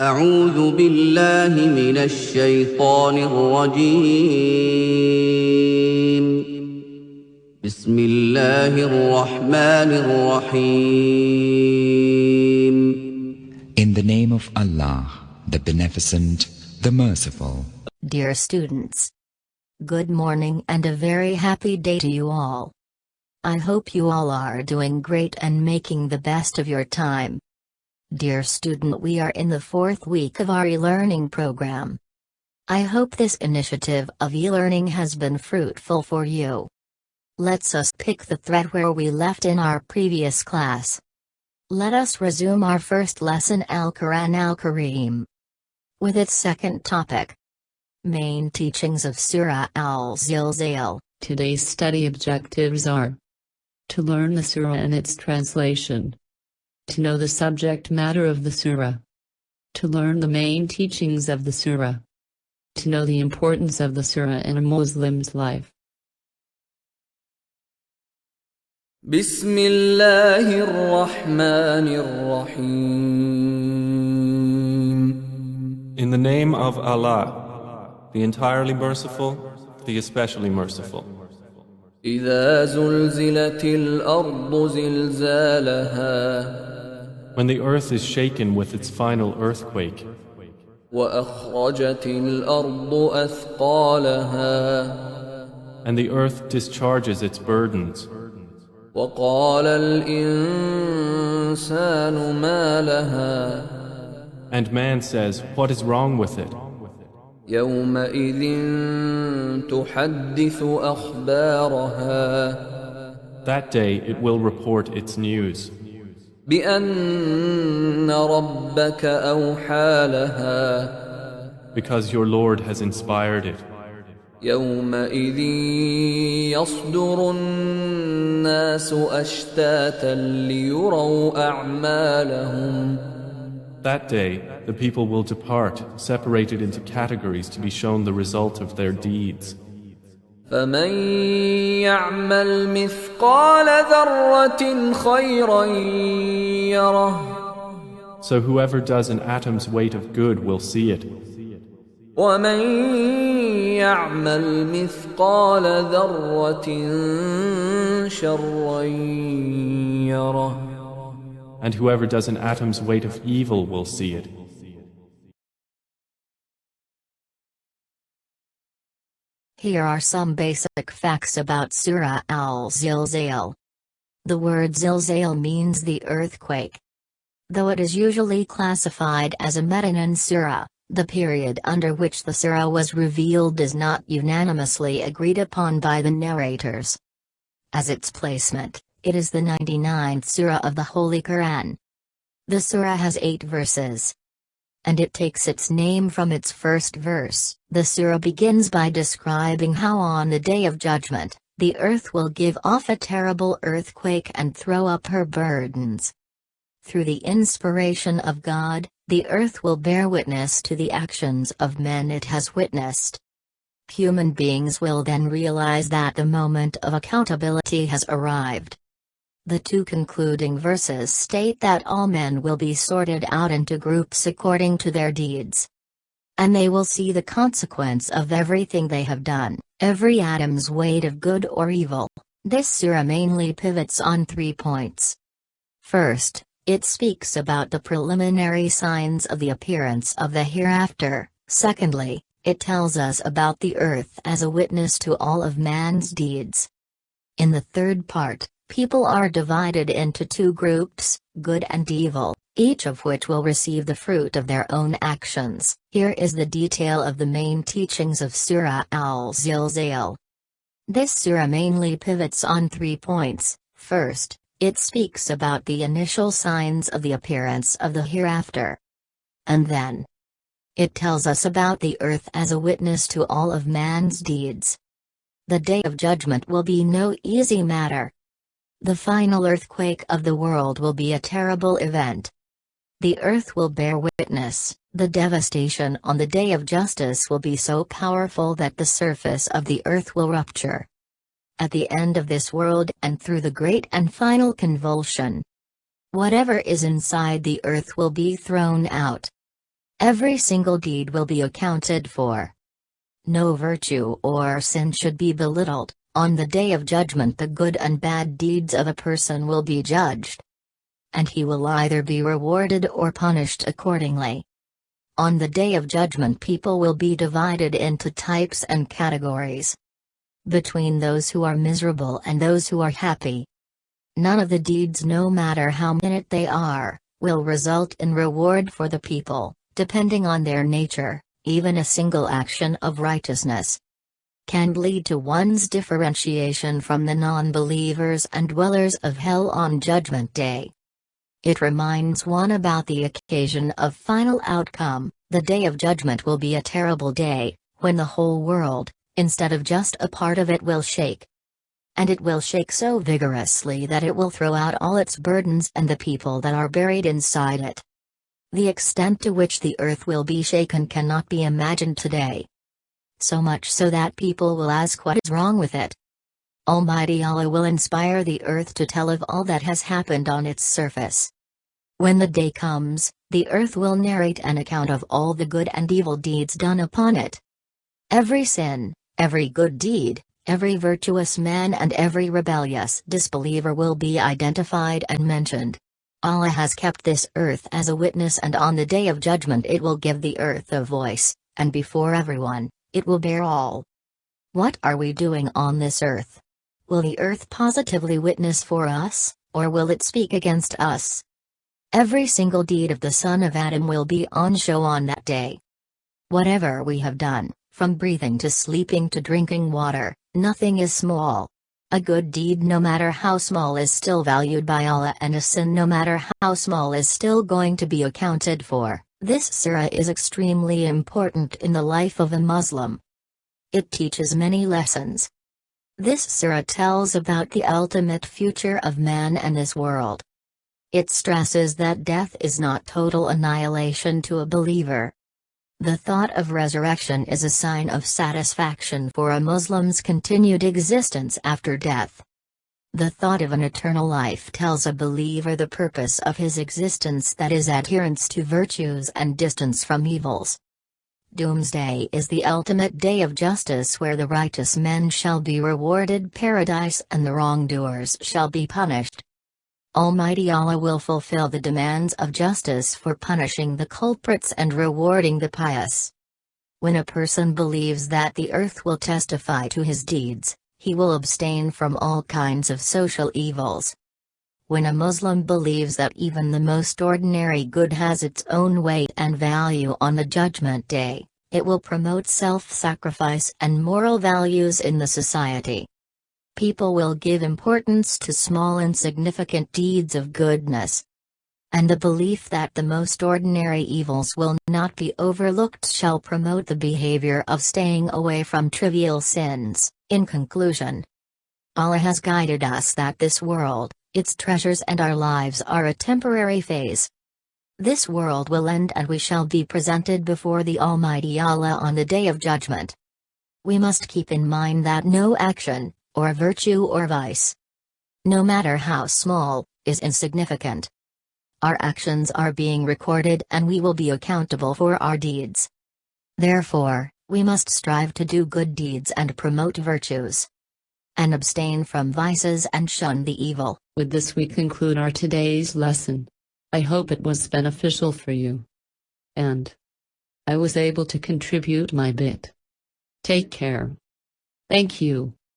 أعوذ بالله من الشيطان الرجيم بسم الله الرحمن الرحيم In the name of Allah, the Beneficent, the Merciful. Dear students, good morning and a very happy day to you all. I hope you all are doing great and making the best of your time. Dear student, we are in the 4th week of our e-learning program. I hope this initiative of e-learning has been fruitful for you. Let's us pick the thread where we left in our previous class. Let us resume our first lesson, Al-Quran Al-Kareem, with its second topic. Main teachings of Surah Al Zilzal. Today's study objectives are: to learn the surah and its translation, to know the subject matter of the surah, to learn the main teachings of the surah, to know the importance of the surah in a Muslim's life. Bismillahir Rahmanir Rahim. In the name of Allah, the entirely merciful, the especially merciful. إذا زلزلت الأرض زلزالها When the earth is shaken with its final earthquake, وأخرجت الأرض أثقالها and the earth discharges its burdens, وقال الإنسان ما لها and man says, "What is wrong with it?" يومئذ تحدث أخبارها That day it will report its news, بأن ربك أوحى لها because your Lord has inspired it. يومئذ يصدر الناس أشتاتا ليروا أعمالهم That day the people will depart, separated into categories to be shown the result of their deeds. فمن يعمل مثقال ذرة خيرا يره So whoever does an atom's weight of good will see it, ومن يعمل مثقال ذرة شرا يره and whoever does an atom's weight of evil will see it. Here are some basic facts about Surah Al Zilzal. The word Zilzal means the earthquake. Though it is usually classified as a Medinan surah, the period under which the surah was revealed is not unanimously agreed upon by the narrators. As its placement, it is the 99th surah of the Holy Quran. The surah has 8 verses, and it takes its name from its first verse. The surah begins by describing how on the Day of Judgment, the earth will give off a terrible earthquake and throw up her burdens. Through the inspiration of God, the earth will bear witness to the actions of men it has witnessed. Human beings will then realize that the moment of accountability has arrived. The 2 concluding verses state that all men will be sorted out into groups according to their deeds. And they will see the consequence of everything they have done, every atom's weight of good or evil. This surah mainly pivots on 3 points. First, it speaks about the preliminary signs of the appearance of the hereafter. Secondly, it tells us about the earth as a witness to all of man's deeds. In the third part, people are divided into 2 groups, good and evil, each of which will receive the fruit of their own actions. Here is the detail of the main teachings of Surah Al Zilzal. This surah mainly pivots on 3 points. First, it speaks about the initial signs of the appearance of the hereafter. And then, it tells us about the earth as a witness to all of man's deeds. The Day of Judgment will be no easy matter. The final earthquake of the world will be a terrible event. The earth will bear witness. The devastation on the Day of Justice will be so powerful that the surface of the earth will rupture. At the end of this world and through the great and final convulsion, whatever is inside the earth will be thrown out. Every single deed will be accounted for. No virtue or sin should be belittled. On the day of judgment, the good and bad deeds of a person will be judged, and he will either be rewarded or punished accordingly. On the day of judgment, people will be divided into types and categories, between those who are miserable and those who are happy. None of the deeds, no matter how minute they are, will result in reward for the people, depending on their nature. Even a single action of righteousness can lead to one's differentiation from the non-believers and dwellers of hell on Judgment Day. It reminds one about the occasion of final outcome. The day of judgment will be a terrible day, when the whole world, instead of just a part of it, will shake. And it will shake so vigorously that it will throw out all its burdens and the people that are buried inside it. The extent to which the earth will be shaken cannot be imagined today. So much so that people will ask what is wrong with it. Almighty Allah will inspire the earth to tell of all that has happened on its surface. When the day comes, the earth will narrate an account of all the good and evil deeds done upon it. Every sin, every good deed, every virtuous man and every rebellious disbeliever will be identified and mentioned. Allah has kept this earth as a witness, and on the day of judgment it will give the earth a voice, and before everyone, it will bear all. What are we doing on this earth? Will the earth positively witness for us, or will it speak against us? Every single deed of the son of Adam will be on show on that day. Whatever we have done, from breathing to sleeping to drinking water, nothing is small. A good deed, no matter how small, is still valued by Allah, and a sin, no matter how small, is still going to be accounted for. This surah is extremely important in the life of a Muslim. It teaches many lessons. This surah tells about the ultimate future of man and this world. It stresses that death is not total annihilation to a believer. The thought of resurrection is a sign of satisfaction for a Muslim's continued existence after death. The thought of an eternal life tells a believer the purpose of his existence, that is, adherence to virtues and distance from evils. Doomsday is the ultimate day of justice, where the righteous men shall be rewarded paradise and the wrongdoers shall be punished. Almighty Allah will fulfill the demands of justice for punishing the culprits and rewarding the pious. When a person believes that the earth will testify to his deeds, he will abstain from all kinds of social evils. When a Muslim believes that even the most ordinary good has its own weight and value on the Judgment Day, it will promote self-sacrifice and moral values in the society. People will give importance to small insignificant deeds of goodness. And the belief that the most ordinary evils will not be overlooked shall promote the behavior of staying away from trivial sins. In conclusion, Allah has guided us that this world, its treasures and our lives are a temporary phase. This world will end and we shall be presented before the Almighty Allah on the Day of Judgment. We must keep in mind that no action, or virtue or vice, no matter how small, is insignificant. Our actions are being recorded and we will be accountable for our deeds. Therefore, we must strive to do good deeds and promote virtues, and abstain from vices and shun the evil. With this we conclude our today's lesson. I hope it was beneficial for you, and I was able to contribute my bit. Take care. Thank you.